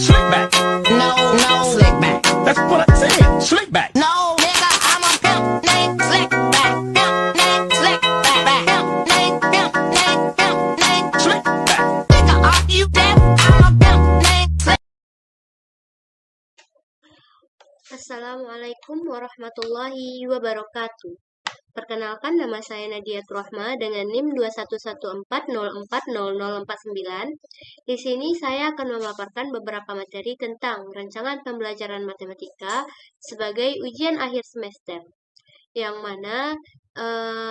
Slick back. No, slick back. That's what I said. Slick back. No, nigga, I'm a pimp named Slick back. Pimp named Slick back. Pimp named Slick back. Nigga, are you deaf? I'm a pimp named Slick. Assalamualaikum warahmatullahi wabarakatuh. Perkenalkan, nama saya Nadia Rahma dengan NIM 2114040049. Di sini saya akan memaparkan beberapa materi tentang rancangan pembelajaran matematika sebagai ujian akhir semester, yang mana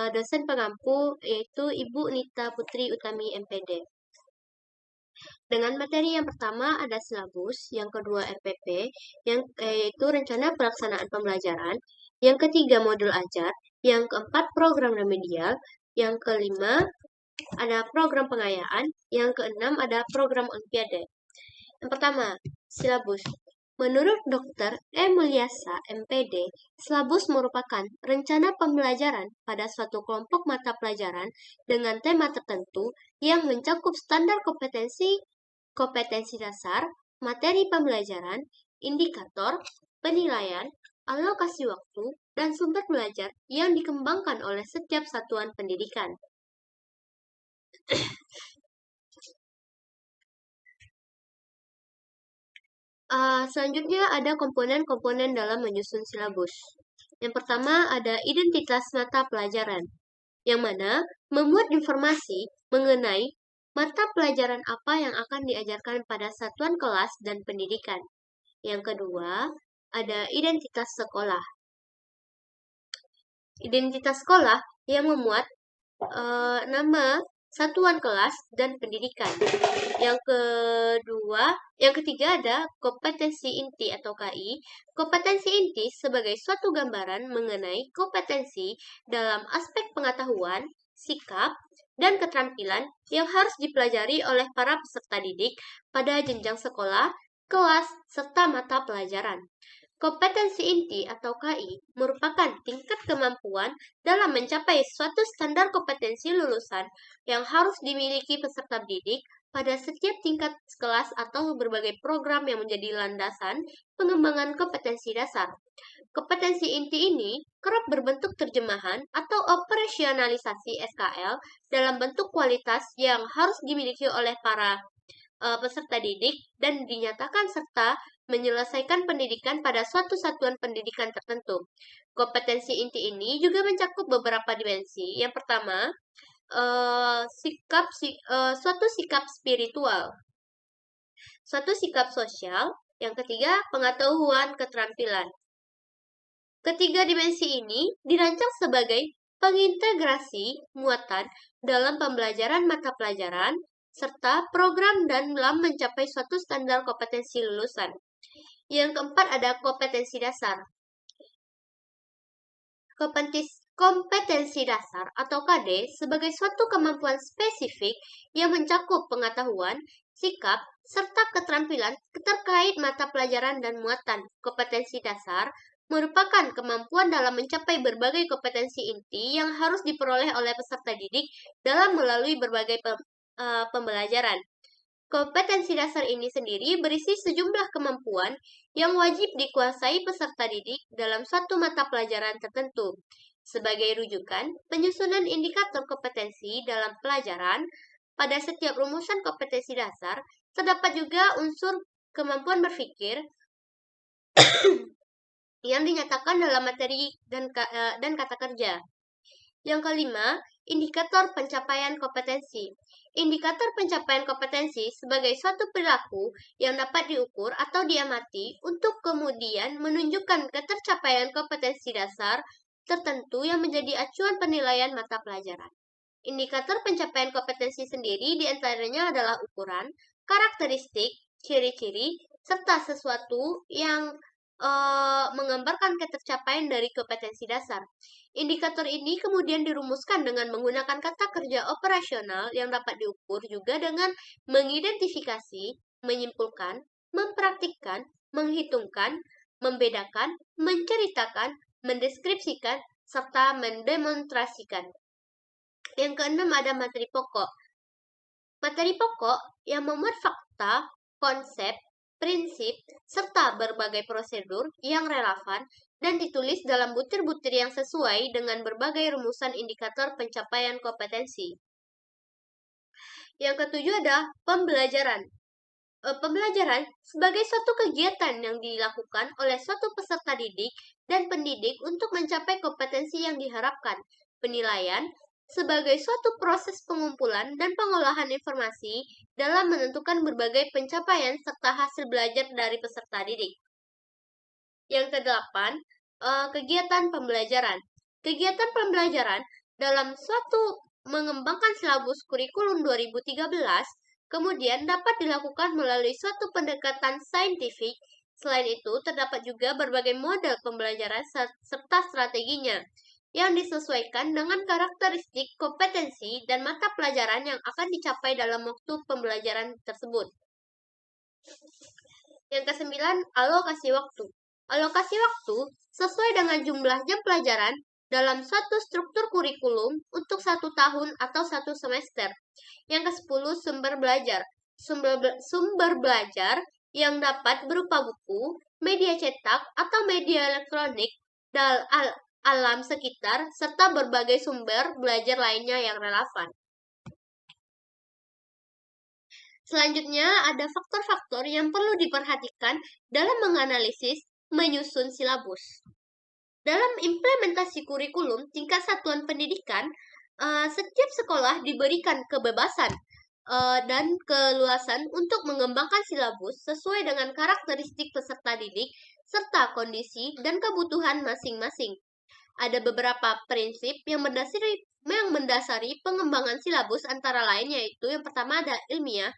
dosen pengampu yaitu Ibu Nita Putri Utami MPD. Dengan materi yang pertama ada silabus, yang kedua RPP, yaitu rencana pelaksanaan pembelajaran, yang ketiga modul ajar, yang keempat program remedial, yang kelima ada program pengayaan, yang keenam ada program olimpiade. Yang pertama, silabus. Menurut Dr. E. Mulyasa, MPD, silabus merupakan rencana pembelajaran pada suatu kelompok mata pelajaran dengan tema tertentu yang mencakup standar kompetensi dasar, materi pembelajaran, indikator, penilaian, alokasi waktu, dan sumber belajar yang dikembangkan oleh setiap satuan pendidikan. Selanjutnya ada komponen-komponen dalam menyusun silabus. Yang pertama ada identitas mata pelajaran, yang mana memuat informasi mengenai mata pelajaran apa yang akan diajarkan pada satuan kelas dan pendidikan. Yang kedua, ada identitas sekolah. Identitas sekolah yang memuat nama satuan kelas dan pendidikan. Yang ketiga ada kompetensi inti atau KI. Kompetensi inti sebagai suatu gambaran mengenai kompetensi dalam aspek pengetahuan, sikap, dan keterampilan yang harus dipelajari oleh para peserta didik pada jenjang sekolah, kelas, serta mata pelajaran. Kompetensi inti atau KI merupakan tingkat kemampuan dalam mencapai suatu standar kompetensi lulusan yang harus dimiliki peserta didik pada setiap tingkat kelas atau berbagai program yang menjadi landasan pengembangan kompetensi dasar. Kompetensi inti ini kerap berbentuk terjemahan atau operasionalisasi SKL dalam bentuk kualitas yang harus dimiliki oleh para peserta didik dan dinyatakan serta menyelesaikan pendidikan pada suatu satuan pendidikan tertentu. Kompetensi inti ini juga mencakup beberapa dimensi. Yang pertama, suatu sikap spiritual, suatu sikap sosial. Yang ketiga, pengetahuan keterampilan. Ketiga dimensi ini dirancang sebagai pengintegrasi muatan dalam pembelajaran mata pelajaran serta program dan dalam mencapai suatu standar kompetensi lulusan. Yang keempat ada kompetensi dasar. Kompetensi dasar atau KD sebagai suatu kemampuan spesifik yang mencakup pengetahuan, sikap, serta keterampilan terkait mata pelajaran dan muatan. Kompetensi dasar merupakan kemampuan dalam mencapai berbagai kompetensi inti yang harus diperoleh oleh peserta didik dalam melalui berbagai pembelajaran. Kompetensi dasar ini sendiri berisi sejumlah kemampuan yang wajib dikuasai peserta didik dalam suatu mata pelajaran tertentu. Sebagai rujukan, penyusunan indikator kompetensi dalam pelajaran pada setiap rumusan kompetensi dasar terdapat juga unsur kemampuan berpikir yang dinyatakan dalam materi dan kata kerja. Yang kelima, indikator pencapaian kompetensi. Indikator pencapaian kompetensi sebagai suatu perilaku yang dapat diukur atau diamati untuk kemudian menunjukkan ketercapaian kompetensi dasar tertentu yang menjadi acuan penilaian mata pelajaran. Indikator pencapaian kompetensi sendiri diantaranya adalah ukuran, karakteristik, ciri-ciri, serta sesuatu yang menggambarkan ketercapaian dari kompetensi dasar. Indikator ini kemudian dirumuskan dengan menggunakan kata kerja operasional yang dapat diukur juga dengan mengidentifikasi, menyimpulkan, mempraktikkan, menghitungkan, membedakan, menceritakan, mendeskripsikan, serta mendemonstrasikan. Yang keenam ada materi pokok. Materi pokok yang memuat fakta, konsep, prinsip, serta berbagai prosedur yang relevan dan ditulis dalam butir-butir yang sesuai dengan berbagai rumusan indikator pencapaian kompetensi. Yang ketujuh ada pembelajaran. Pembelajaran sebagai suatu kegiatan yang dilakukan oleh suatu peserta didik dan pendidik untuk mencapai kompetensi yang diharapkan. Penilaian sebagai suatu proses pengumpulan dan pengolahan informasi dalam menentukan berbagai pencapaian serta hasil belajar dari peserta didik. Yang kedelapan, kegiatan pembelajaran. Kegiatan pembelajaran dalam suatu mengembangkan silabus kurikulum 2013 kemudian dapat dilakukan melalui suatu pendekatan saintifik. Selain itu, terdapat juga berbagai model pembelajaran serta strateginya yang disesuaikan dengan karakteristik, kompetensi, dan mata pelajaran yang akan dicapai dalam waktu pembelajaran tersebut. Yang kesembilan, alokasi waktu. Alokasi waktu sesuai dengan jumlah jam pelajaran dalam suatu struktur kurikulum untuk 1 tahun atau 1 semester. Yang ke-10, sumber belajar. Sumber belajar yang dapat berupa buku, media cetak, atau media elektronik, alam sekitar, serta berbagai sumber belajar lainnya yang relevan. Selanjutnya, ada faktor-faktor yang perlu diperhatikan dalam menganalisis menyusun silabus. Dalam implementasi kurikulum tingkat satuan pendidikan, setiap sekolah diberikan kebebasan dan keluasan untuk mengembangkan silabus sesuai dengan karakteristik peserta didik serta kondisi dan kebutuhan masing-masing. Ada beberapa prinsip yang mendasari pengembangan silabus antara lain yaitu yang pertama ada ilmiah.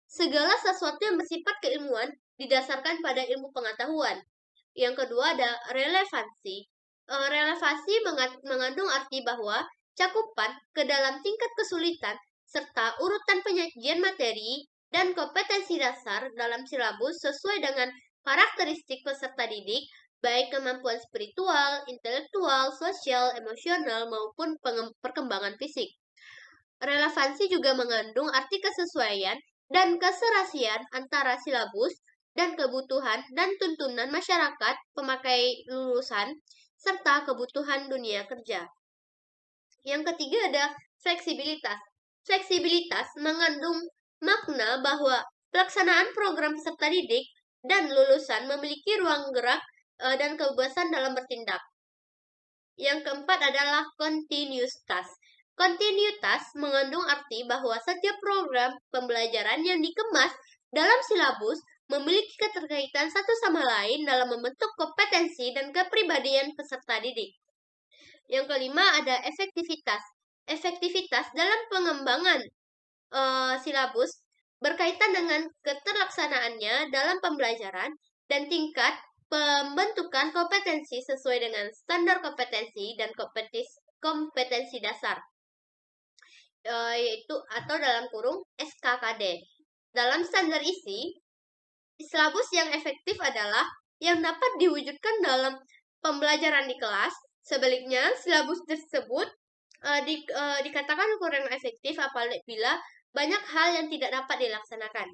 Segala sesuatu yang bersifat keilmuan didasarkan pada ilmu pengetahuan. Yang kedua ada relevansi. Relevansi mengandung arti bahwa cakupan ke dalam tingkat kesulitan serta urutan penyajian materi dan kompetensi dasar dalam silabus sesuai dengan karakteristik peserta didik, baik kemampuan spiritual, intelektual, sosial, emosional, maupun perkembangan fisik. Relevansi juga mengandung arti kesesuaian dan keserasian antara silabus dan kebutuhan dan tuntunan masyarakat pemakai lulusan, serta kebutuhan dunia kerja. Yang ketiga ada fleksibilitas. Fleksibilitas mengandung makna bahwa pelaksanaan program peserta didik dan lulusan memiliki ruang gerak dan kebebasan dalam bertindak. Yang keempat adalah kontinuitas. Kontinuitas mengandung arti bahwa setiap program pembelajaran yang dikemas dalam silabus memiliki keterkaitan satu sama lain dalam membentuk kompetensi dan kepribadian peserta didik. Yang kelima ada efektivitas. Efektivitas dalam pengembangan silabus berkaitan dengan keterlaksanaannya dalam pembelajaran dan tingkat pembentukan kompetensi sesuai dengan standar kompetensi dan kompetensi dasar, yaitu atau dalam kurung SKKD. Dalam standar isi, silabus yang efektif adalah yang dapat diwujudkan dalam pembelajaran di kelas. Sebaliknya, silabus tersebut dikatakan kurang efektif apabila banyak hal yang tidak dapat dilaksanakan.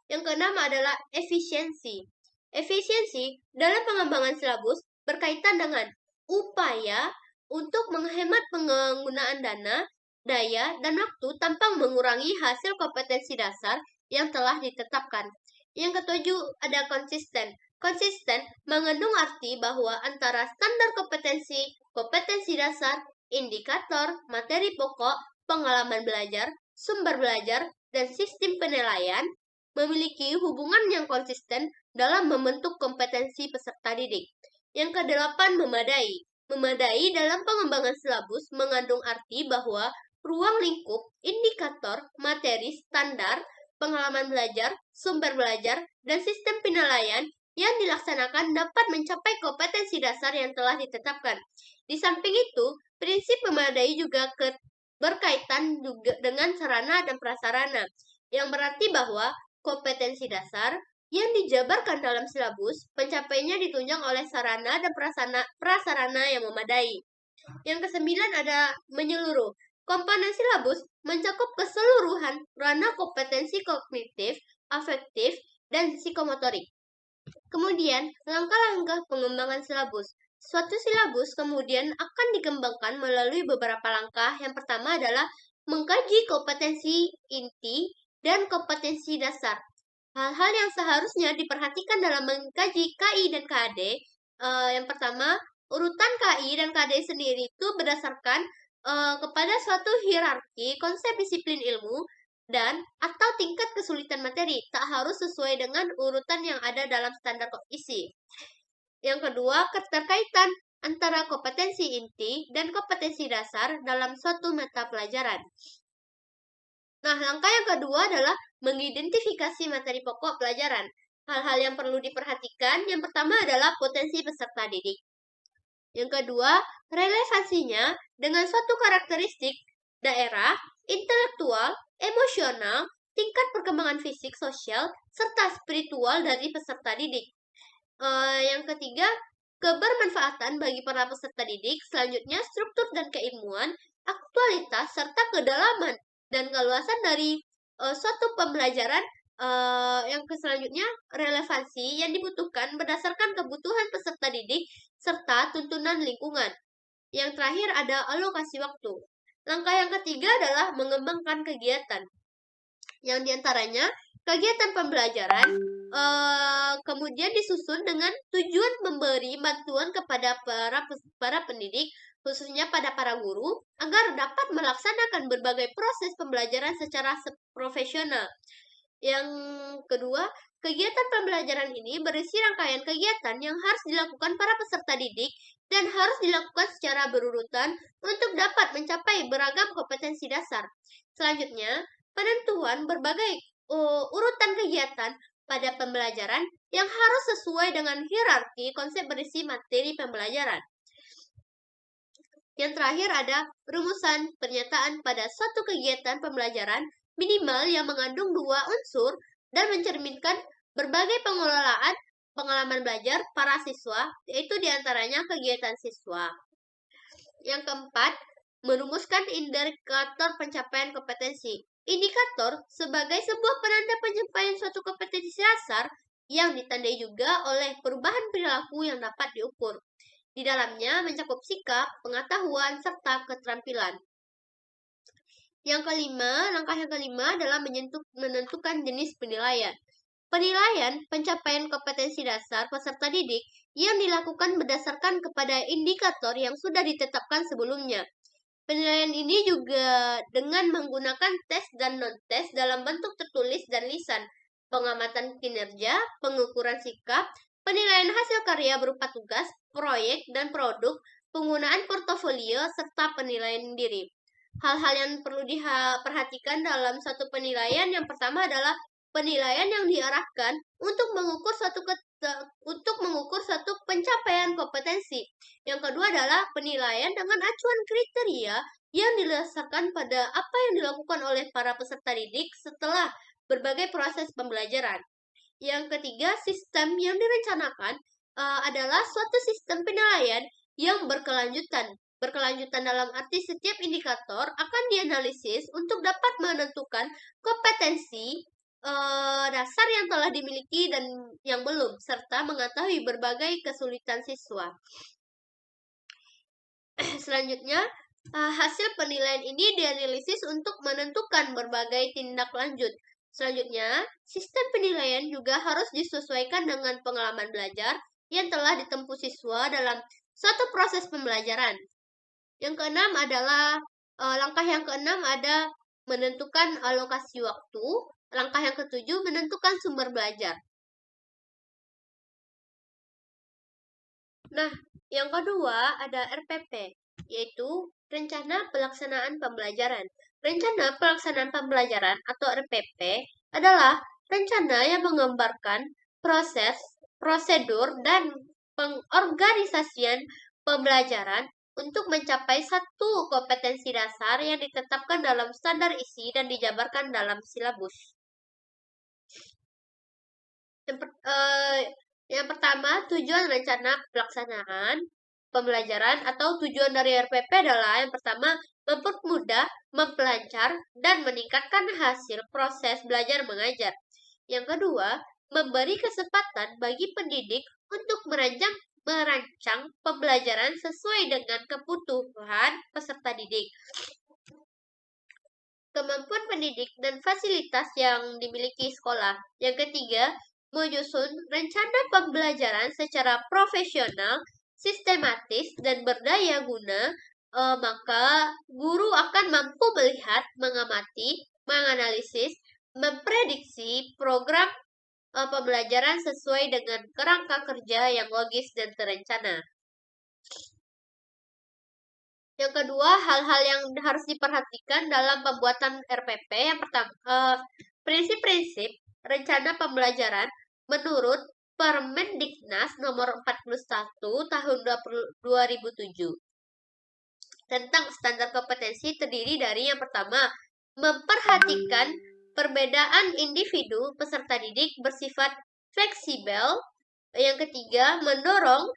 Yang keenam adalah efisiensi. Efisiensi dalam pengembangan silabus berkaitan dengan upaya untuk menghemat penggunaan dana, daya, dan waktu tanpa mengurangi hasil kompetensi dasar yang telah ditetapkan. Yang ketujuh ada konsisten. Konsisten mengandung arti bahwa antara standar kompetensi, kompetensi dasar, indikator, materi pokok, pengalaman belajar, sumber belajar, dan sistem penilaian memiliki hubungan yang konsisten dalam membentuk kompetensi peserta didik. Yang kedelapan, memadai. Memadai dalam pengembangan silabus mengandung arti bahwa ruang lingkup, indikator, materi, standar, pengalaman belajar, sumber belajar, dan sistem penilaian yang dilaksanakan dapat mencapai kompetensi dasar yang telah ditetapkan. Di samping itu, prinsip memadai juga berkaitan juga dengan sarana dan prasarana, yang berarti bahwa kompetensi dasar yang dijabarkan dalam silabus, pencapaiannya ditunjang oleh sarana dan prasarana yang memadai. Yang kesembilan ada menyeluruh. Komponen silabus mencakup keseluruhan ranah kompetensi kognitif, afektif, dan psikomotorik. Kemudian, langkah-langkah pengembangan silabus. Suatu silabus kemudian akan dikembangkan melalui beberapa langkah. Yang pertama adalah mengkaji kompetensi inti dan kompetensi dasar. Hal-hal yang seharusnya diperhatikan dalam mengkaji KI dan KAD, yang pertama, urutan KI dan KAD sendiri itu berdasarkan kepada suatu hierarki konsep disiplin ilmu dan atau tingkat kesulitan materi, tak harus sesuai dengan urutan yang ada dalam standar isi. Yang kedua, keterkaitan antara kompetensi inti dan kompetensi dasar dalam suatu mata pelajaran. Nah, langkah yang kedua adalah mengidentifikasi materi pokok pelajaran. Hal-hal yang perlu diperhatikan, yang pertama adalah potensi peserta didik. Yang kedua, relevansinya dengan suatu karakteristik daerah, intelektual, emosional, tingkat perkembangan fisik, sosial, serta spiritual dari peserta didik. Yang ketiga, kebermanfaatan bagi para peserta didik. Selanjutnya, struktur dan keilmuan, aktualitas, serta kedalaman dan keluasan dari suatu pembelajaran. Yang selanjutnya, relevansi yang dibutuhkan berdasarkan kebutuhan peserta didik serta tuntunan lingkungan. Yang terakhir ada alokasi waktu. Langkah yang ketiga adalah mengembangkan kegiatan. Yang diantaranya kegiatan pembelajaran kemudian disusun dengan tujuan memberi bantuan kepada para pendidik, khususnya pada para guru, agar dapat melaksanakan berbagai proses pembelajaran secara profesional. Yang kedua, kegiatan pembelajaran ini berisi rangkaian kegiatan yang harus dilakukan para peserta didik dan harus dilakukan secara berurutan untuk dapat mencapai beragam kompetensi dasar. Selanjutnya, penentuan berbagai urutan kegiatan pada pembelajaran yang harus sesuai dengan hierarki konsep berisi materi pembelajaran. Yang terakhir ada rumusan pernyataan pada suatu kegiatan pembelajaran minimal yang mengandung dua unsur dan mencerminkan berbagai pengalaman belajar para siswa, yaitu diantaranya kegiatan siswa. Yang keempat, merumuskan indikator pencapaian kompetensi. Indikator sebagai sebuah penanda pencapaian suatu kompetensi dasar yang ditandai juga oleh perubahan perilaku yang dapat diukur. Di dalamnya mencakup sikap, pengetahuan, serta keterampilan. Langkah yang kelima adalah menentukan jenis penilaian. Penilaian pencapaian kompetensi dasar peserta didik yang dilakukan berdasarkan kepada indikator yang sudah ditetapkan sebelumnya. Penilaian ini juga dengan menggunakan tes dan non-tes dalam bentuk tertulis dan lisan, pengamatan kinerja, pengukuran sikap, penilaian hasil karya berupa tugas, proyek, dan produk, penggunaan portofolio, serta penilaian diri. Hal-hal yang perlu diperhatikan dalam suatu penilaian yang pertama adalah penilaian yang diarahkan untuk mengukur suatu pencapaian kompetensi. Yang kedua adalah penilaian dengan acuan kriteria yang didasarkan pada apa yang dilakukan oleh para peserta didik setelah berbagai proses pembelajaran. Yang ketiga, sistem yang direncanakan adalah suatu sistem penilaian yang berkelanjutan. Berkelanjutan dalam arti setiap indikator akan dianalisis untuk dapat menentukan kompetensi dasar yang telah dimiliki dan yang belum, serta mengetahui berbagai kesulitan siswa. Selanjutnya, hasil penilaian ini dianalisis untuk menentukan berbagai tindak lanjut. Selanjutnya, sistem penilaian juga harus disesuaikan dengan pengalaman belajar yang telah ditempuh siswa dalam suatu proses pembelajaran. Yang keenam adalah langkah yang keenam ada menentukan alokasi waktu. Langkah yang ketujuh, menentukan sumber belajar. Nah, yang kedua ada RPP, yaitu Rencana Pelaksanaan Pembelajaran. Rencana Pelaksanaan Pembelajaran atau RPP adalah rencana yang menggambarkan proses, prosedur, dan pengorganisasian pembelajaran untuk mencapai satu kompetensi dasar yang ditetapkan dalam standar isi dan dijabarkan dalam silabus. Yang pertama, tujuan rencana pelaksanaan pembelajaran atau tujuan dari RPP adalah yang pertama, mempermudah, memperlancar, dan meningkatkan hasil proses belajar mengajar. Yang kedua, memberi kesempatan bagi pendidik untuk merancang pembelajaran sesuai dengan kebutuhan peserta didik. Kemampuan pendidik dan fasilitas yang dimiliki sekolah. Yang ketiga, menyusun rencana pembelajaran secara profesional, sistematis, dan berdaya guna, maka guru akan mampu melihat, mengamati, menganalisis, memprediksi program pembelajaran sesuai dengan kerangka kerja yang logis dan terencana. Yang kedua, hal-hal yang harus diperhatikan dalam pembuatan RPP. Yang pertama, prinsip-prinsip rencana pembelajaran menurut Permendiknas nomor 41 tahun 2007 tentang standar kompetensi terdiri dari yang pertama, memperhatikan perbedaan individu peserta didik bersifat fleksibel. Yang ketiga, mendorong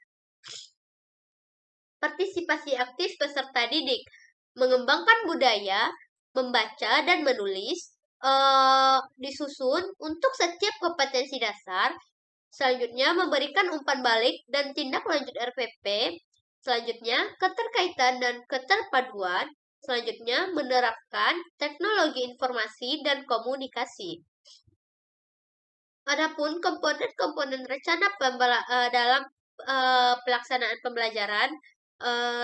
partisipasi aktif peserta didik, mengembangkan budaya, membaca dan menulis, disusun untuk setiap kompetensi dasar. Selanjutnya, memberikan umpan balik dan tindak lanjut RPP. Selanjutnya, keterkaitan dan keterpaduan. Selanjutnya, menerapkan teknologi informasi dan komunikasi. Adapun komponen-komponen rencana dalam pelaksanaan pembelajaran,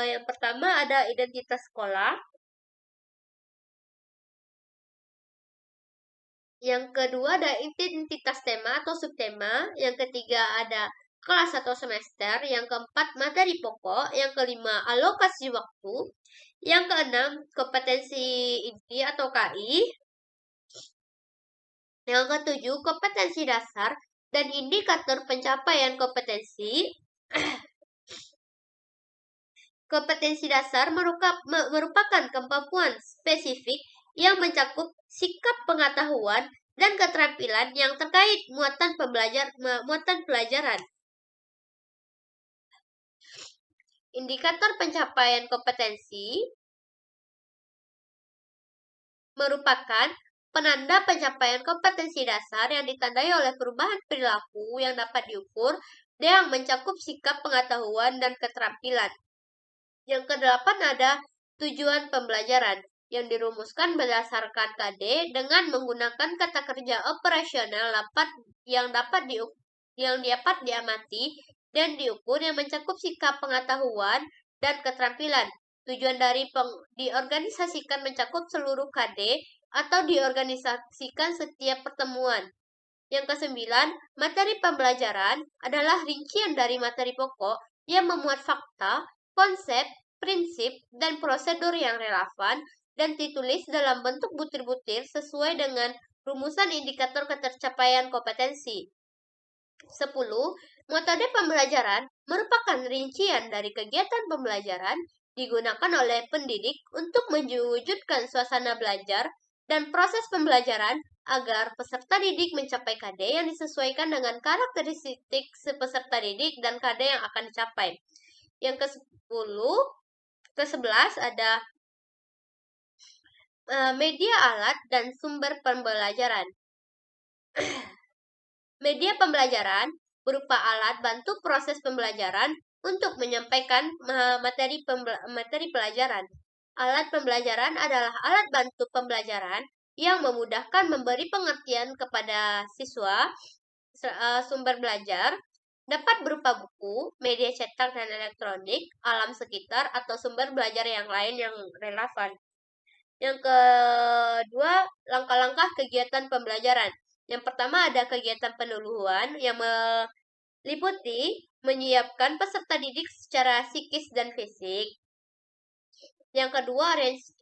yang pertama ada identitas sekolah. Yang kedua ada identitas tema atau subtema. Yang ketiga ada kelas atau semester. Yang keempat materi pokok. Yang kelima alokasi waktu. Yang keenam kompetensi inti atau KI. Yang ketujuh kompetensi dasar dan indikator pencapaian kompetensi. Kompetensi dasar merupakan kemampuan spesifik yang mencakup sikap pengetahuan dan keterampilan yang terkait muatan pelajaran. Indikator pencapaian kompetensi merupakan penanda pencapaian kompetensi dasar yang ditandai oleh perubahan perilaku yang dapat diukur yang mencakup sikap pengetahuan dan keterampilan. Yang kedelapan ada tujuan pembelajaran yang dirumuskan berdasarkan KD dengan menggunakan kata kerja operasional yang dapat diamati dan diukur yang mencakup sikap pengetahuan dan keterampilan. Tujuan dari diorganisasikan mencakup seluruh KD atau diorganisasikan setiap pertemuan. Yang kesembilan, materi pembelajaran adalah rincian dari materi pokok yang memuat fakta, konsep, prinsip, dan prosedur yang relevan dan ditulis dalam bentuk butir-butir sesuai dengan rumusan indikator ketercapaian kompetensi. 10. Metode pembelajaran merupakan rincian dari kegiatan pembelajaran digunakan oleh pendidik untuk mewujudkan suasana belajar dan proses pembelajaran agar peserta didik mencapai KD yang disesuaikan dengan karakteristik peserta didik dan KD yang akan dicapai. Yang ke-11 ada media alat dan sumber pembelajaran. Media pembelajaran berupa alat bantu proses pembelajaran untuk menyampaikan materi pelajaran. Alat pembelajaran adalah alat bantu pembelajaran yang memudahkan memberi pengertian kepada siswa. Sumber belajar dapat berupa buku, media cetak dan elektronik, alam sekitar, atau sumber belajar yang lain yang relevan. Yang kedua, langkah-langkah kegiatan pembelajaran. Yang pertama ada kegiatan pendahuluan yang meliputi menyiapkan peserta didik secara psikis dan fisik. Yang kedua,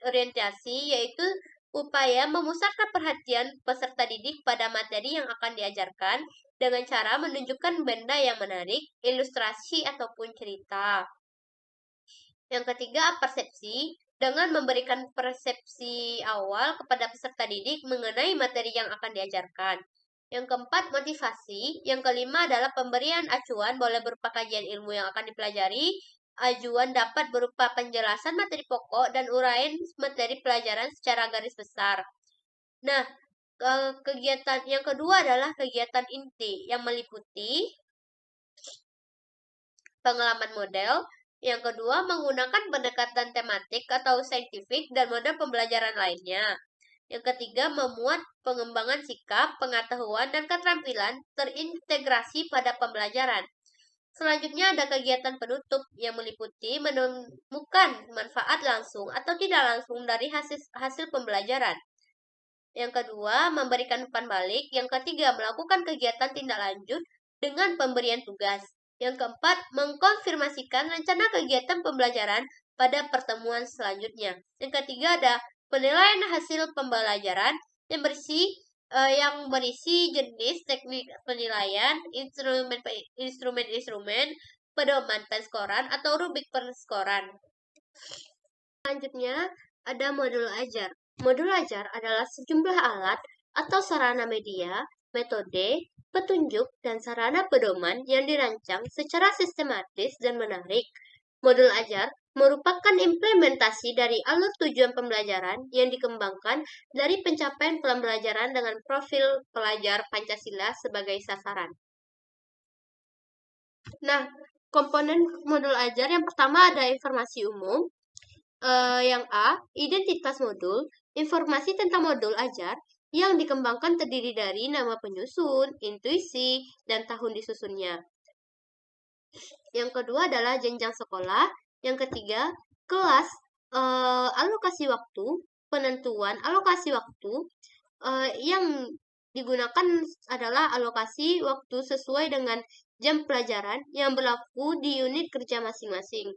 orientasi, yaitu upaya memusatkan perhatian peserta didik pada materi yang akan diajarkan dengan cara menunjukkan benda yang menarik, ilustrasi, ataupun cerita. Yang ketiga, persepsi, dengan memberikan persepsi awal kepada peserta didik mengenai materi yang akan diajarkan. Yang keempat, motivasi. Yang kelima adalah pemberian acuan, boleh berupa kajian ilmu yang akan dipelajari. Ajuan dapat berupa penjelasan materi pokok dan uraian materi pelajaran secara garis besar. Nah, kegiatan yang kedua adalah kegiatan inti yang meliputi pengalaman model. Yang kedua, menggunakan pendekatan tematik atau saintifik dan model pembelajaran lainnya. Yang ketiga, memuat pengembangan sikap, pengetahuan, dan keterampilan terintegrasi pada pembelajaran. Selanjutnya ada kegiatan penutup yang meliputi menemukan manfaat langsung atau tidak langsung dari hasil pembelajaran. Yang kedua, memberikan umpan balik. Yang ketiga, melakukan kegiatan tindak lanjut dengan pemberian tugas. Yang keempat, mengkonfirmasikan rencana kegiatan pembelajaran pada pertemuan selanjutnya. Yang ketiga ada penilaian hasil pembelajaran yang berisi jenis teknik penilaian, instrumen-instrumen, pedoman penskoran atau rubrik penskoran. Selanjutnya ada modul ajar. Modul ajar adalah sejumlah alat atau sarana media, metode, petunjuk, dan sarana pedoman yang dirancang secara sistematis dan menarik. Modul ajar merupakan implementasi dari alur tujuan pembelajaran yang dikembangkan dari pencapaian pembelajaran dengan profil pelajar Pancasila sebagai sasaran. Nah, komponen modul ajar yang pertama ada informasi umum. Yang A, identitas modul, informasi tentang modul ajar yang dikembangkan terdiri dari nama penyusun, intuisi, dan tahun disusunnya. Yang kedua adalah jenjang sekolah. Yang ketiga, kelas, alokasi waktu, penentuan alokasi waktu. Yang digunakan adalah alokasi waktu sesuai dengan jam pelajaran yang berlaku di unit kerja masing-masing.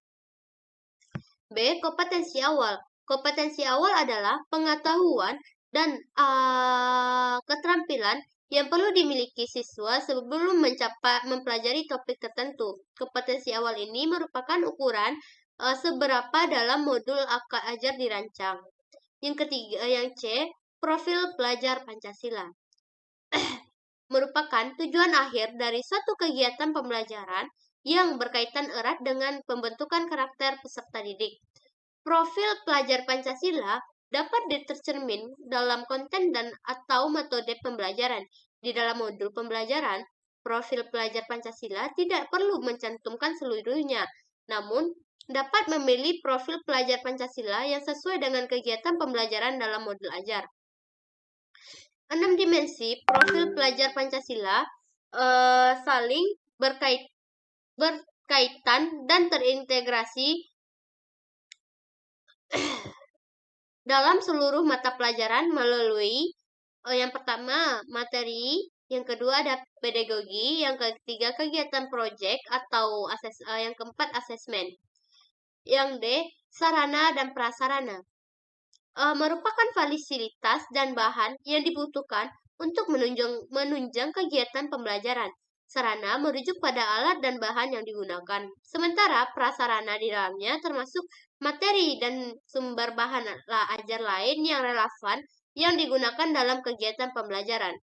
B. Kompetensi awal. Kompetensi awal adalah pengetahuan dan keterampilan yang perlu dimiliki siswa sebelum mempelajari topik tertentu. Kompetensi awal ini merupakan ukuran seberapa dalam modul ajar dirancang. Yang ketiga, yang C, profil pelajar Pancasila. Merupakan tujuan akhir dari suatu kegiatan pembelajaran yang berkaitan erat dengan pembentukan karakter peserta didik. Profil pelajar Pancasila dapat ditercermin dalam konten dan atau metode pembelajaran. Di dalam modul pembelajaran, profil pelajar Pancasila tidak perlu mencantumkan seluruhnya, namun dapat memilih profil pelajar Pancasila yang sesuai dengan kegiatan pembelajaran dalam modul ajar. 6 dimensi profil pelajar Pancasila saling berkaitan dan terintegrasi dalam seluruh mata pelajaran melalui yang pertama materi, yang kedua ada pedagogi, yang ketiga kegiatan proyek atau yang keempat asesmen. Yang D, sarana dan prasarana. Merupakan fasilitas dan bahan yang dibutuhkan untuk menunjang kegiatan pembelajaran. Sarana merujuk pada alat dan bahan yang digunakan. Sementara prasarana di dalamnya termasuk materi dan sumber bahan ajar lain yang relevan yang digunakan dalam kegiatan pembelajaran.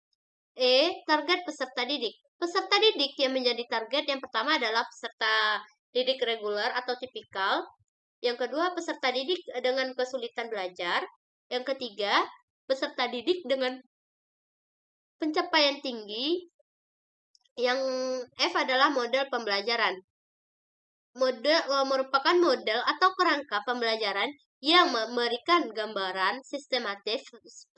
E. Target peserta didik. Peserta didik yang menjadi target yang pertama adalah peserta didik reguler atau tipikal. Yang kedua, peserta didik dengan kesulitan belajar. Yang ketiga, peserta didik dengan pencapaian tinggi. Yang F adalah model pembelajaran. Model merupakan model atau kerangka pembelajaran yang memberikan gambaran sistematis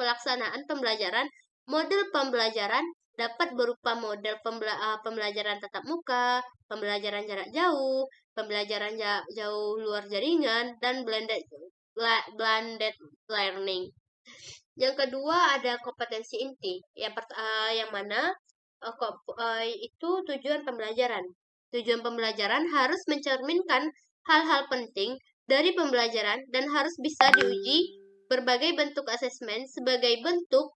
pelaksanaan pembelajaran. Model pembelajaran dapat berupa model pembelajaran tatap muka, pembelajaran jarak jauh, pembelajaran jauh luar jaringan, dan blended learning. Yang kedua ada kompetensi inti, yang mana itu tujuan pembelajaran. Tujuan pembelajaran harus mencerminkan hal-hal penting dari pembelajaran dan harus bisa diuji berbagai bentuk asesmen sebagai bentuk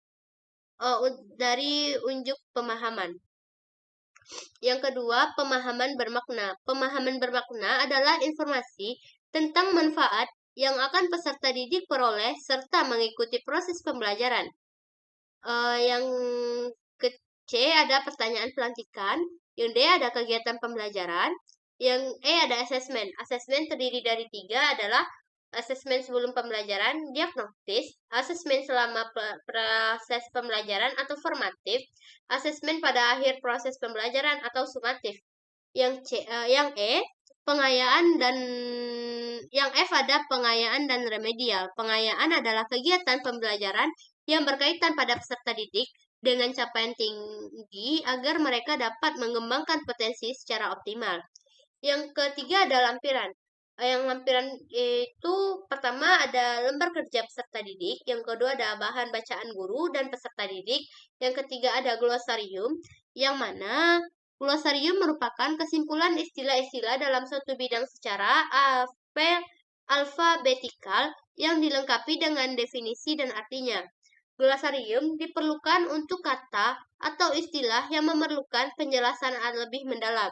dari unjuk pemahaman. Yang kedua, pemahaman bermakna. Pemahaman bermakna adalah informasi tentang manfaat yang akan peserta didik peroleh serta mengikuti proses pembelajaran. Yang C ada pertanyaan pelantikan, yang D ada kegiatan pembelajaran, yang E ada asesmen. Asesmen terdiri dari 3 adalah asesmen sebelum pembelajaran, diagnostis, asesmen selama proses pembelajaran atau formatif, asesmen pada akhir proses pembelajaran atau sumatif. Yang pengayaan dan yang F ada pengayaan dan remedial. Pengayaan adalah kegiatan pembelajaran yang berkaitan pada peserta didik dengan capaian tinggi agar mereka dapat mengembangkan potensi secara optimal. Yang ketiga ada lampiran. Yang lampiran itu pertama ada lembar kerja peserta didik, yang kedua ada bahan bacaan guru dan peserta didik, yang ketiga ada glosarium, yang mana glosarium merupakan kesimpulan istilah-istilah dalam suatu bidang secara alfabetikal yang dilengkapi dengan definisi dan artinya. Glosarium diperlukan untuk kata atau istilah yang memerlukan penjelasan lebih mendalam.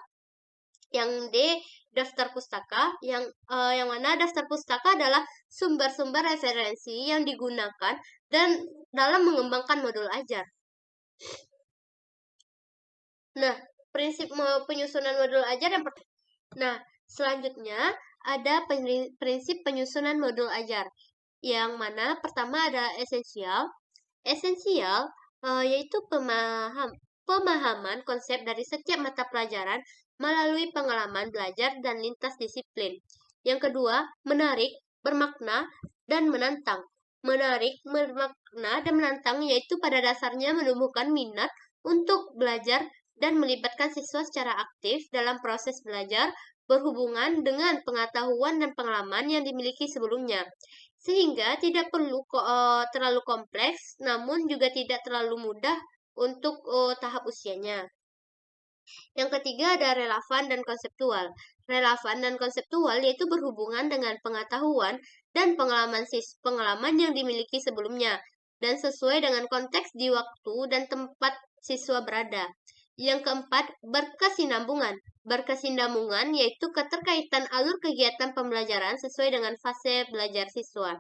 Yang D, daftar pustaka, yang mana daftar pustaka adalah sumber-sumber referensi yang digunakan dan dalam mengembangkan modul ajar. Nah, prinsip penyusunan modul ajar yang pertama. Nah, selanjutnya ada prinsip penyusunan modul ajar, yang mana pertama ada esensial. Esensial yaitu pemahaman konsep dari setiap mata pelajaran melalui pengalaman belajar dan lintas disiplin. Yang kedua, menarik, bermakna, dan menantang. Menarik, bermakna, dan menantang yaitu pada dasarnya menumbuhkan minat untuk belajar dan melibatkan siswa secara aktif dalam proses belajar berhubungan dengan pengetahuan dan pengalaman yang dimiliki sebelumnya. Sehingga tidak perlu terlalu kompleks, namun juga tidak terlalu mudah untuk tahap usianya. Yang ketiga ada relevan dan konseptual. Relevan dan konseptual yaitu berhubungan dengan pengetahuan dan pengalaman yang dimiliki sebelumnya dan sesuai dengan konteks di waktu dan tempat siswa berada. Yang keempat, berkesinambungan. Berkesinambungan yaitu keterkaitan alur kegiatan pembelajaran sesuai dengan fase belajar siswa.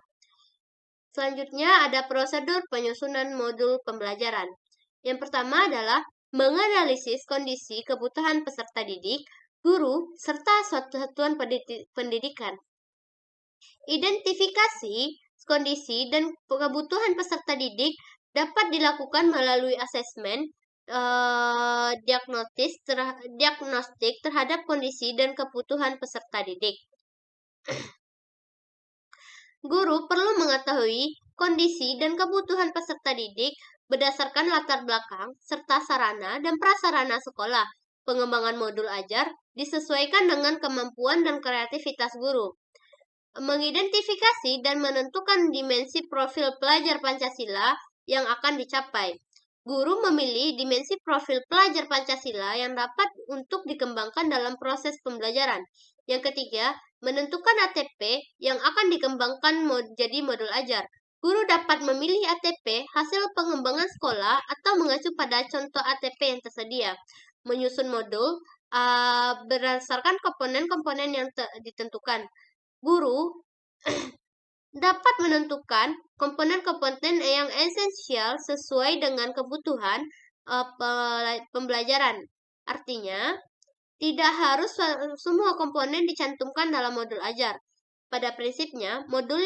Selanjutnya ada prosedur penyusunan modul pembelajaran. Yang pertama adalah menganalisis kondisi kebutuhan peserta didik, guru, serta satuan pendidikan. Identifikasi kondisi dan kebutuhan peserta didik dapat dilakukan melalui asesmen diagnostik terhadap kondisi dan kebutuhan peserta didik. Guru perlu mengetahui kondisi dan kebutuhan peserta didik berdasarkan latar belakang serta sarana dan prasarana sekolah. Pengembangan modul ajar disesuaikan dengan kemampuan dan kreativitas guru. Mengidentifikasi dan menentukan dimensi profil pelajar Pancasila yang akan dicapai. Guru memilih dimensi profil pelajar Pancasila yang dapat untuk dikembangkan dalam proses pembelajaran. Yang ketiga, menentukan ATP yang akan dikembangkan jadi modul ajar. Guru dapat memilih ATP hasil pengembangan sekolah atau mengacu pada contoh ATP yang tersedia. Menyusun modul berdasarkan komponen-komponen yang ditentukan. Guru dapat menentukan komponen-komponen yang esensial sesuai dengan kebutuhan pembelajaran. Artinya, tidak harus semua komponen dicantumkan dalam modul ajar. Pada prinsipnya, modul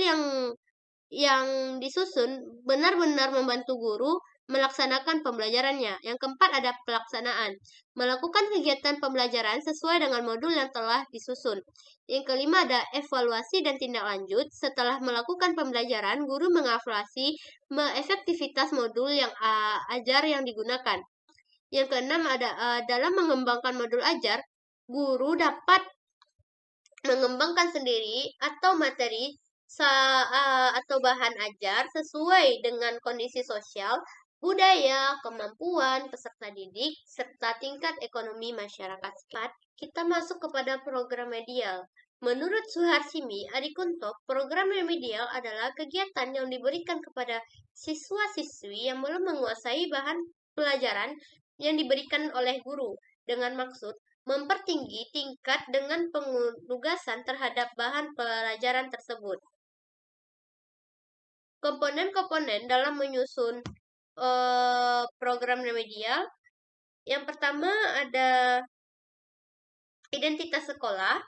yang disusun benar-benar membantu guru melaksanakan pembelajarannya. Yang keempat ada pelaksanaan. Melakukan kegiatan pembelajaran sesuai dengan modul yang telah disusun. Yang kelima ada evaluasi dan tindak lanjut. Setelah melakukan pembelajaran, guru mengevaluasi efektivitas modul yang ajar yang digunakan. Yang keenam ada dalam mengembangkan modul ajar, guru dapat mengembangkan sendiri atau materi atau bahan ajar sesuai dengan kondisi sosial, budaya, kemampuan peserta didik, serta tingkat ekonomi masyarakat. Kita masuk kepada program remedial. Menurut Suharsimi Adikunto, program remedial adalah kegiatan yang diberikan kepada siswa-siswi yang belum menguasai bahan pelajaran yang diberikan oleh guru dengan maksud mempertinggi tingkat dengan penugasan terhadap bahan pelajaran tersebut. Komponen-komponen dalam menyusun program remedial. Yang pertama ada identitas sekolah,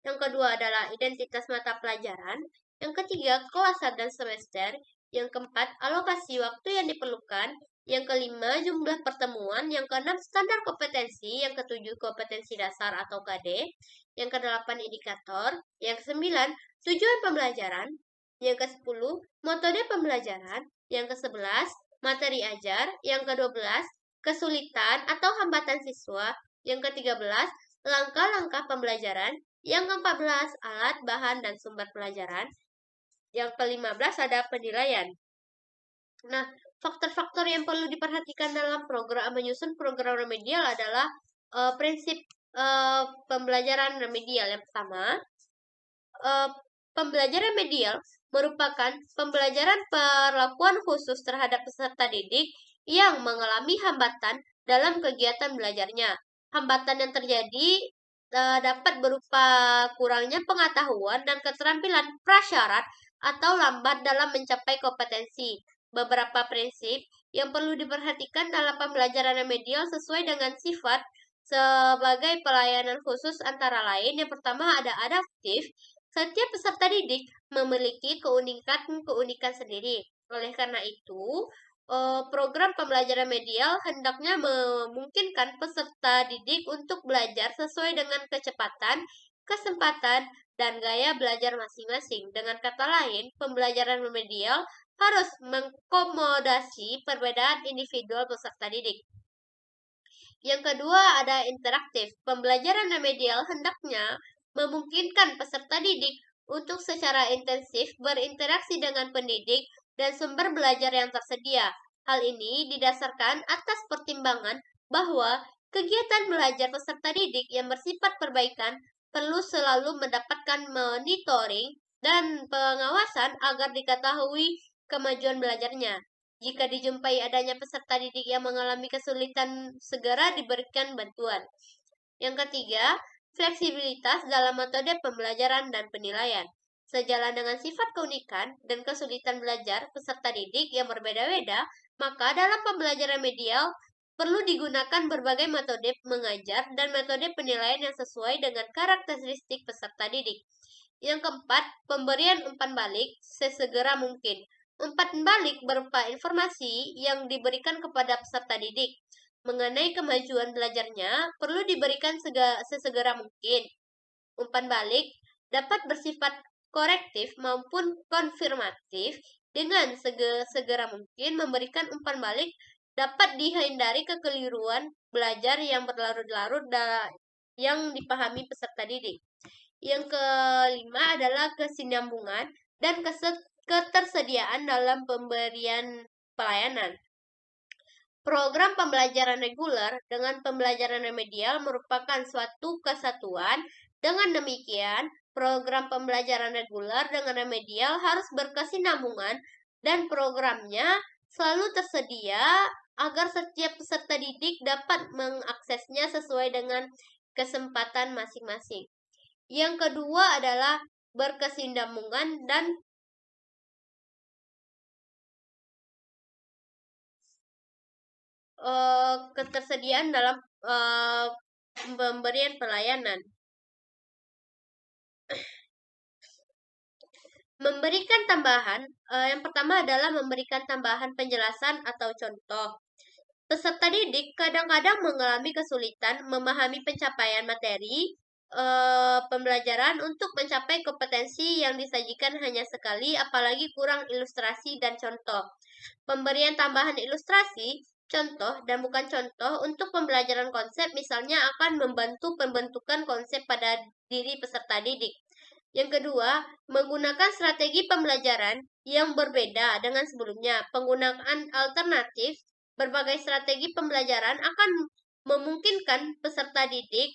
yang kedua adalah identitas mata pelajaran, Yang ketiga, kelasan dan semester. Yang keempat, alokasi waktu yang diperlukan. Yang kelima, jumlah pertemuan. Yang keenam, standar kompetensi. Yang ketujuh, kompetensi dasar atau KD. Yang kedelapan, indikator. Yang kesembilan, tujuan pembelajaran. Yang kesepuluh, metode pembelajaran. Yang kesebelas, materi ajar. Yang kedua-belas, kesulitan atau hambatan siswa. Yang ke-13, langkah-langkah pembelajaran. Yang ke-14, alat, bahan, dan sumber pelajaran. Yang ke-15 ada penilaian. Nah, faktor-faktor yang perlu diperhatikan dalam menyusun program remedial adalah prinsip pembelajaran remedial. Yang pertama, pembelajaran remedial merupakan pembelajaran perlakuan khusus terhadap peserta didik yang mengalami hambatan dalam kegiatan belajarnya. Hambatan yang terjadi dapat berupa kurangnya pengetahuan dan keterampilan prasyarat atau lambat dalam mencapai kompetensi. Beberapa prinsip yang perlu diperhatikan dalam pembelajaran remedial sesuai dengan sifat sebagai pelayanan khusus antara lain. Yang pertama ada adaptif. Setiap peserta didik memiliki keunikan sendiri. Oleh karena itu, program pembelajaran remedial hendaknya memungkinkan peserta didik untuk belajar sesuai dengan kecepatan, kesempatan, dan gaya belajar masing-masing. Dengan kata lain, pembelajaran remedial harus mengakomodasi perbedaan individual peserta didik. Yang kedua ada interaktif. Pembelajaran remedial hendaknya memungkinkan peserta didik untuk secara intensif berinteraksi dengan pendidik dan sumber belajar yang tersedia. Hal ini didasarkan atas pertimbangan bahwa kegiatan belajar peserta didik yang bersifat perbaikan perlu selalu mendapatkan monitoring dan pengawasan agar diketahui kemajuan belajarnya. Jika dijumpai adanya peserta didik yang mengalami kesulitan, segera diberikan bantuan. Yang ketiga, fleksibilitas dalam metode pembelajaran dan penilaian. Sejalan dengan sifat keunikan dan kesulitan belajar peserta didik yang berbeda-beda, maka dalam pembelajaran remedial perlu digunakan berbagai metode mengajar dan metode penilaian yang sesuai dengan karakteristik peserta didik. Yang keempat, pemberian umpan balik sesegera mungkin. Umpan balik berupa informasi yang diberikan kepada peserta didik mengenai kemajuan belajarnya perlu diberikan sesegera mungkin. Umpan balik dapat bersifat korektif maupun konfirmatif. Dengan segera mungkin memberikan umpan balik dapat dihindari kekeliruan belajar yang berlarut-larut yang dipahami peserta didik. Yang kelima adalah kesinambungan dan ketersediaan dalam pemberian pelayanan. Program pembelajaran reguler dengan pembelajaran remedial merupakan suatu kesatuan. Dengan demikian, program pembelajaran reguler dengan remedial harus berkesinambungan dan programnya selalu tersedia agar setiap peserta didik dapat mengaksesnya sesuai dengan kesempatan masing-masing. Yang kedua adalah berkesinambungan dan ketersediaan dalam pemberian pelayanan. Memberikan tambahan, yang pertama adalah memberikan tambahan penjelasan atau contoh. Peserta didik kadang-kadang mengalami kesulitan memahami pencapaian materi pembelajaran untuk mencapai kompetensi yang disajikan hanya sekali, apalagi kurang ilustrasi dan contoh. Pemberian tambahan ilustrasi, contoh, dan bukan contoh untuk pembelajaran konsep misalnya akan membantu pembentukan konsep pada diri peserta didik. Yang kedua, menggunakan strategi pembelajaran yang berbeda dengan sebelumnya. Penggunaan alternatif berbagai strategi pembelajaran akan memungkinkan peserta didik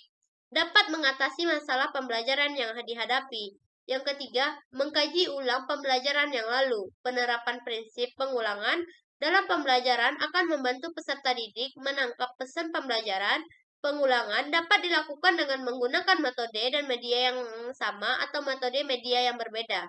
dapat mengatasi masalah pembelajaran yang dihadapi. Yang ketiga, mengkaji ulang pembelajaran yang lalu. Penerapan prinsip pengulangan dalam pembelajaran akan membantu peserta didik menangkap pesan pembelajaran. Pengulangan dapat dilakukan dengan menggunakan metode dan media yang sama atau metode media yang berbeda.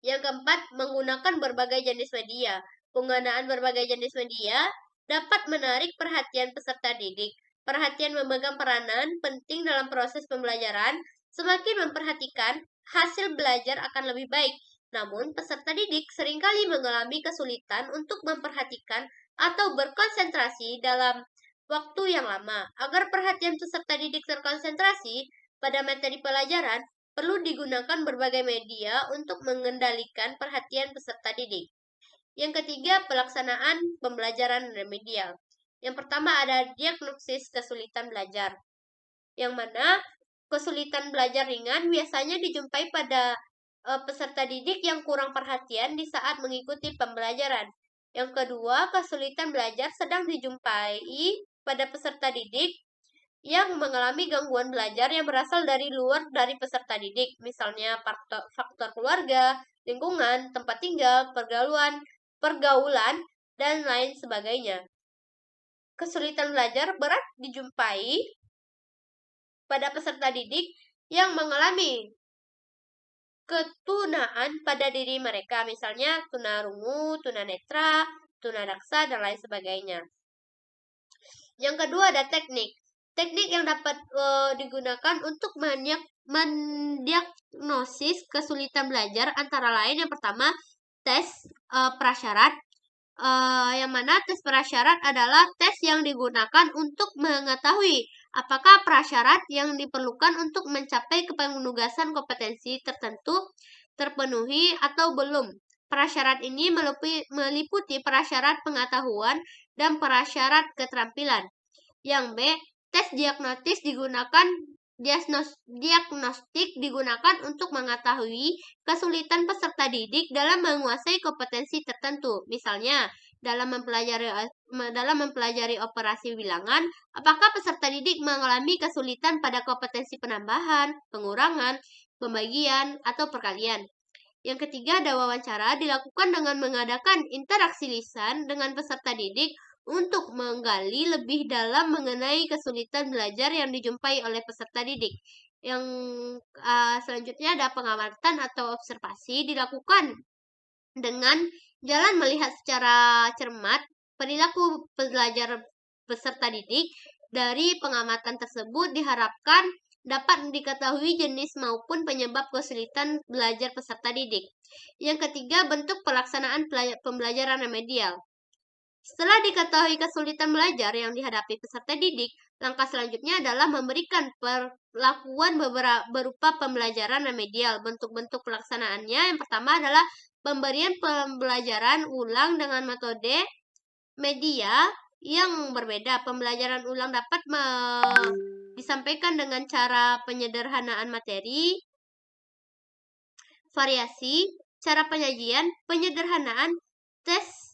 Yang keempat, menggunakan berbagai jenis media. Penggunaan berbagai jenis media dapat menarik perhatian peserta didik. Perhatian memegang peranan penting dalam proses pembelajaran. Semakin memperhatikan hasil belajar akan lebih baik. Namun, peserta didik seringkali mengalami kesulitan untuk memperhatikan atau berkonsentrasi dalam waktu yang lama. Agar perhatian peserta didik terkonsentrasi pada materi pelajaran, perlu digunakan berbagai media untuk mengendalikan perhatian peserta didik. Yang ketiga, pelaksanaan pembelajaran remedial. Yang pertama ada diagnosis kesulitan belajar, yang mana kesulitan belajar ringan biasanya dijumpai pada peserta didik yang kurang perhatian di saat mengikuti pembelajaran. Yang kedua, kesulitan belajar sedang dijumpai pada peserta didik yang mengalami gangguan belajar yang berasal dari luar dari peserta didik, misalnya faktor keluarga, lingkungan, tempat tinggal, pergaulan, dan lain sebagainya. Kesulitan belajar berat dijumpai pada peserta didik yang mengalami ketunaan pada diri mereka, misalnya tunarungu, tunanetra, tunadaksa, dan lain sebagainya. Yang kedua ada teknik. Teknik yang dapat digunakan untuk mendiagnosis kesulitan belajar antara lain yang pertama tes prasyarat, yang mana tes prasyarat adalah tes yang digunakan untuk mengetahui apakah prasyarat yang diperlukan untuk mencapai penugasan kompetensi tertentu terpenuhi atau belum. Prasyarat ini meliputi prasyarat pengetahuan dan prasyarat keterampilan. Yang B, tes diagnostik digunakan untuk mengetahui kesulitan peserta didik dalam menguasai kompetensi tertentu. Misalnya, dalam mempelajari operasi bilangan, apakah peserta didik mengalami kesulitan pada kompetensi penambahan, pengurangan, pembagian, atau perkalian. Yang ketiga, ada wawancara dilakukan dengan mengadakan interaksi lisan dengan peserta didik untuk menggali lebih dalam mengenai kesulitan belajar yang dijumpai oleh peserta didik. Yang selanjutnya ada pengamatan atau observasi dilakukan dengan jalan melihat secara cermat perilaku pelajar peserta didik. Dari pengamatan tersebut diharapkan dapat diketahui jenis maupun penyebab kesulitan belajar peserta didik. Yang ketiga, bentuk pelaksanaan pembelajaran remedial. Setelah diketahui kesulitan belajar yang dihadapi peserta didik, langkah selanjutnya adalah memberikan perlakuan berupa pembelajaran remedial. Bentuk-bentuk pelaksanaannya yang pertama adalah pemberian pembelajaran ulang dengan metode media yang berbeda. Pembelajaran ulang dapat disampaikan dengan cara penyederhanaan materi, variasi, cara penyajian, penyederhanaan, tes,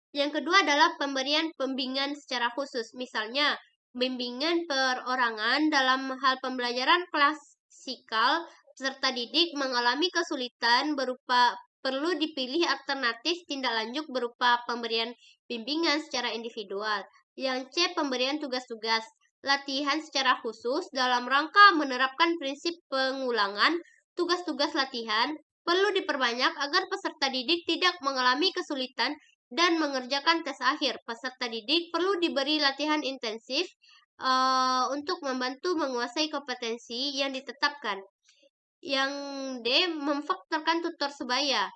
Yang kedua adalah pemberian pembimbingan secara khusus, misalnya bimbingan perorangan dalam hal pembelajaran klasikal. Peserta didik mengalami kesulitan berupa perlu dipilih alternatif tindak lanjut berupa pemberian bimbingan secara individual. Yang C, pemberian tugas-tugas latihan secara khusus dalam rangka menerapkan prinsip pengulangan. Tugas-tugas latihan perlu diperbanyak agar peserta didik tidak mengalami kesulitan dan mengerjakan tes akhir. Peserta didik perlu diberi latihan intensif untuk membantu menguasai kompetensi yang ditetapkan. Yang D, memfaktorkan tutor sebaya.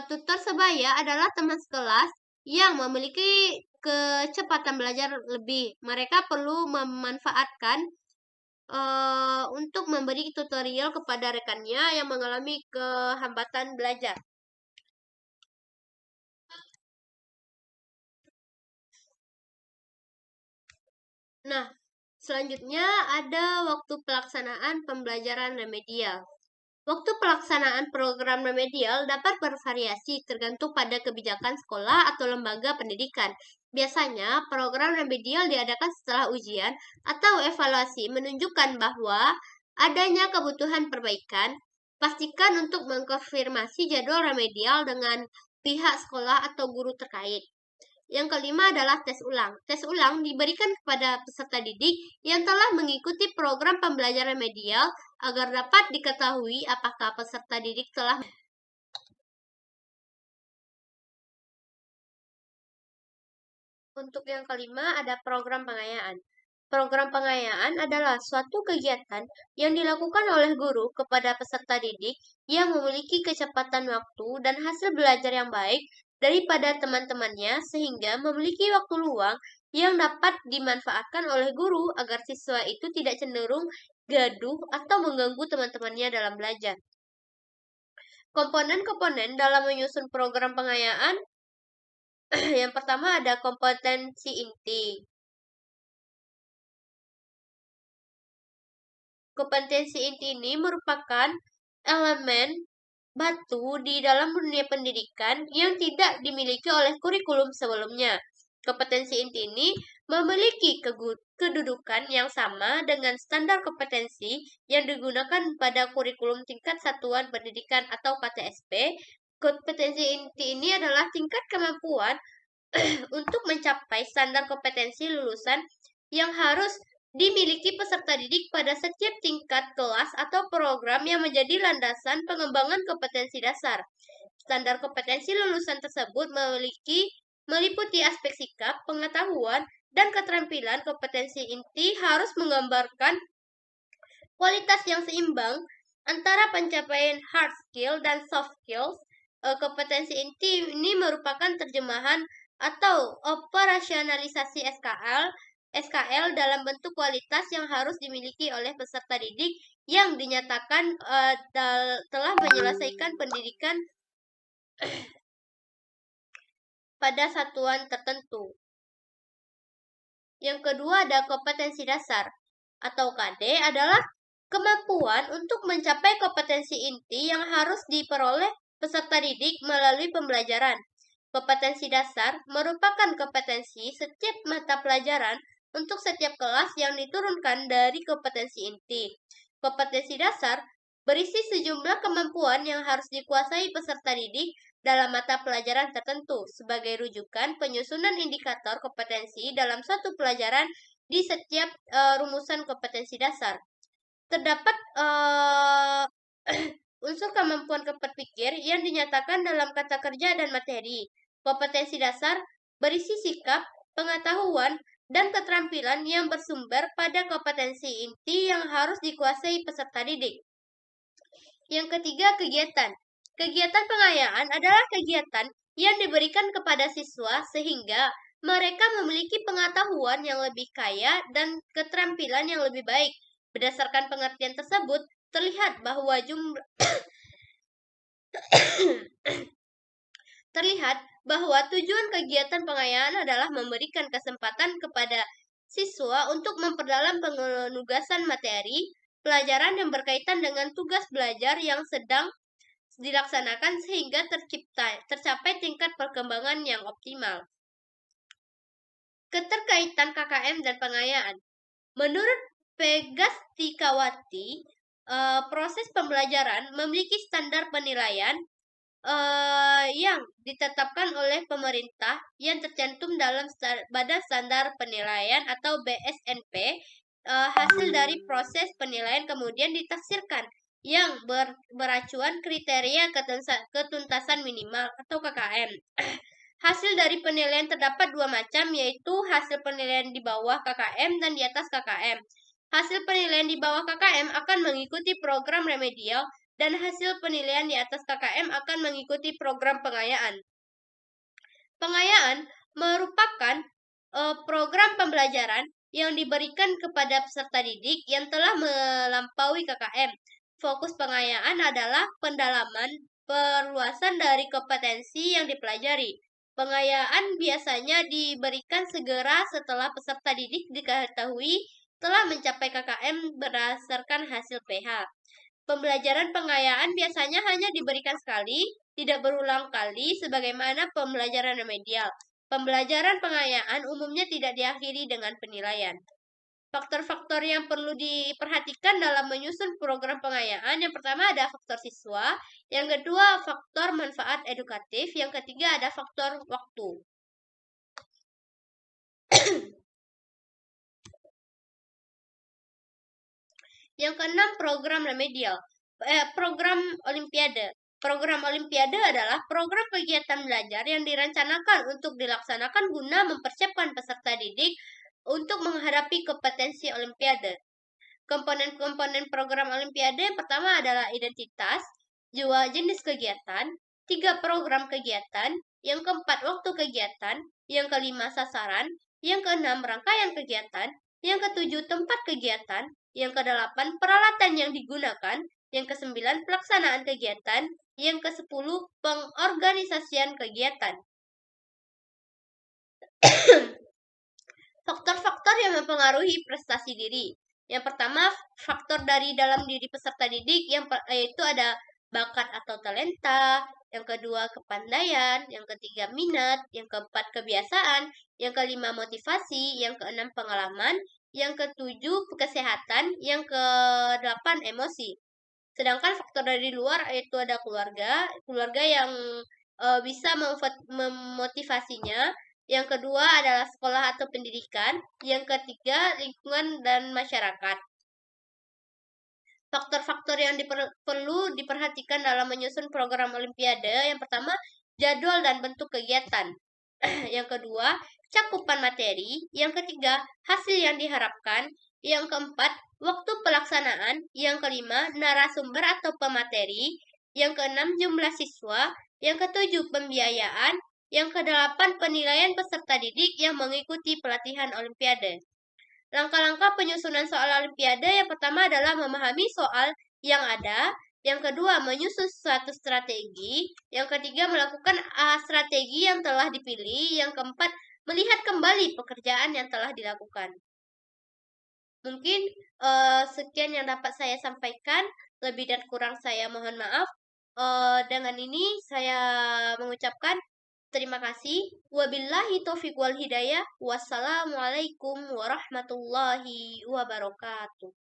Tutor sebaya adalah teman sekelas yang memiliki kecepatan belajar lebih. Mereka perlu memanfaatkan untuk memberi tutorial kepada rekannya yang mengalami kehambatan belajar. Nah, selanjutnya ada waktu pelaksanaan pembelajaran remedial. Waktu pelaksanaan program remedial dapat bervariasi tergantung pada kebijakan sekolah atau lembaga pendidikan. Biasanya, program remedial diadakan setelah ujian atau evaluasi menunjukkan bahwa adanya kebutuhan perbaikan. Pastikan untuk mengkonfirmasi jadwal remedial dengan pihak sekolah atau guru terkait. Yang kelima adalah tes ulang. Tes ulang diberikan kepada peserta didik yang telah mengikuti program pembelajaran remedial agar dapat diketahui apakah peserta didik telah Untuk yang kelima ada program pengayaan. Program pengayaan adalah suatu kegiatan yang dilakukan oleh guru kepada peserta didik yang memiliki kecepatan waktu dan hasil belajar yang baik daripada teman-temannya sehingga memiliki waktu luang yang dapat dimanfaatkan oleh guru agar siswa itu tidak cenderung gaduh atau mengganggu teman-temannya dalam belajar. Komponen-komponen dalam menyusun program pengayaan yang pertama ada kompetensi inti. Kompetensi inti ini merupakan elemen batu di dalam dunia pendidikan yang tidak dimiliki oleh kurikulum sebelumnya. Kompetensi inti ini memiliki kedudukan yang sama dengan standar kompetensi yang digunakan pada kurikulum tingkat satuan pendidikan atau KTSP. Kompetensi inti ini adalah tingkat kemampuan untuk mencapai standar kompetensi lulusan yang harus dimiliki peserta didik pada setiap tingkat kelas atau program yang menjadi landasan pengembangan kompetensi dasar. Standar kompetensi lulusan tersebut meliputi aspek sikap, pengetahuan, dan keterampilan. Kompetensi inti harus menggambarkan kualitas yang seimbang antara pencapaian hard skill dan soft skills. Kompetensi inti ini merupakan terjemahan atau operasionalisasi SKL dalam bentuk kualitas yang harus dimiliki oleh peserta didik yang dinyatakan telah menyelesaikan pendidikan pada satuan tertentu. Yang kedua ada kompetensi dasar atau KD adalah kemampuan untuk mencapai kompetensi inti yang harus diperoleh peserta didik melalui pembelajaran. Kompetensi dasar merupakan kompetensi setiap mata pelajaran untuk setiap kelas yang diturunkan dari kompetensi inti. Kompetensi dasar berisi sejumlah kemampuan yang harus dikuasai peserta didik dalam mata pelajaran tertentu sebagai rujukan penyusunan indikator kompetensi dalam suatu pelajaran di setiap rumusan kompetensi dasar. Terdapat unsur kemampuan berpikir yang dinyatakan dalam kata kerja dan materi. Kompetensi dasar berisi sikap, pengetahuan, dan keterampilan yang bersumber pada kompetensi inti yang harus dikuasai peserta didik. Yang ketiga, kegiatan. Kegiatan pengayaan adalah kegiatan yang diberikan kepada siswa sehingga mereka memiliki pengetahuan yang lebih kaya dan keterampilan yang lebih baik. Berdasarkan pengertian tersebut, terlihat bahwa tujuan kegiatan pengayaan adalah memberikan kesempatan kepada siswa untuk memperdalam penugasan materi pelajaran yang berkaitan dengan tugas belajar yang sedang dilaksanakan sehingga tercapai tingkat perkembangan yang optimal. Keterkaitan KKM dan pengayaan. Menurut Pegastikawati, proses pembelajaran memiliki standar penilaian yang ditetapkan oleh pemerintah yang tercantum dalam Badan Standar Penilaian atau BSNP. Hasil dari proses penilaian kemudian ditafsirkan yang beracuan kriteria ketuntasan minimal atau KKM. Hasil dari penilaian terdapat dua macam, yaitu hasil penilaian di bawah KKM dan di atas KKM. Hasil penilaian di bawah KKM akan mengikuti program remedial dan hasil penilaian di atas KKM akan mengikuti program pengayaan. Pengayaan merupakan program pembelajaran yang diberikan kepada peserta didik yang telah melampaui KKM. Fokus pengayaan adalah pendalaman perluasan dari kompetensi yang dipelajari. Pengayaan biasanya diberikan segera setelah peserta didik diketahui telah mencapai KKM berdasarkan hasil PH. Pembelajaran pengayaan biasanya hanya diberikan sekali, tidak berulang kali sebagaimana pembelajaran remedial. Pembelajaran pengayaan umumnya tidak diakhiri dengan penilaian. Faktor-faktor yang perlu diperhatikan dalam menyusun program pengayaan, yang pertama ada faktor siswa, yang kedua faktor manfaat edukatif, yang ketiga ada faktor waktu. Yang keenam, program remedial. Program olimpiade. Program Olimpiade adalah program kegiatan belajar yang direncanakan untuk dilaksanakan guna mempersiapkan peserta didik untuk menghadapi kompetensi Olimpiade. Komponen-komponen program Olimpiade yang pertama adalah identitas, 2 jenis kegiatan, 3 program kegiatan, yang keempat waktu kegiatan, yang kelima sasaran, yang keenam rangkaian kegiatan, yang ketujuh tempat kegiatan, yang kedelapan peralatan yang digunakan, yang kesembilan pelaksanaan kegiatan, yang kesepuluh pengorganisasian kegiatan. Faktor-faktor yang mempengaruhi prestasi diri. Yang pertama, faktor dari dalam diri peserta didik yaitu ada bakat atau talenta, yang kedua kepandaian, yang ketiga minat, yang keempat kebiasaan, yang kelima motivasi, yang keenam pengalaman, yang ketujuh kesehatan, yang kedelapan emosi. Sedangkan faktor dari luar yaitu ada keluarga yang bisa memotivasinya. Yang kedua adalah sekolah atau pendidikan. Yang ketiga lingkungan dan masyarakat. Faktor-faktor yang perlu diperhatikan dalam menyusun program Olimpiade. Yang pertama, jadwal dan bentuk kegiatan. Yang kedua, cakupan materi. Yang ketiga, hasil yang diharapkan. Yang keempat, waktu pelaksanaan. Yang kelima, narasumber atau pemateri. Yang keenam, jumlah siswa. Yang ketujuh, pembiayaan. Yang kedelapan, penilaian peserta didik yang mengikuti pelatihan Olimpiade. Langkah-langkah penyusunan soal Olimpiade yang pertama adalah memahami soal yang ada. Yang kedua, menyusun suatu strategi. Yang ketiga, melakukan strategi yang telah dipilih. Yang keempat, melihat kembali pekerjaan yang telah dilakukan. Mungkin sekian yang dapat saya sampaikan. Lebih dan kurang saya mohon maaf. Dengan ini saya mengucapkan terima kasih. Wabillahi taufiq wal hidayah. Wassalamualaikum warahmatullahi wabarakatuh.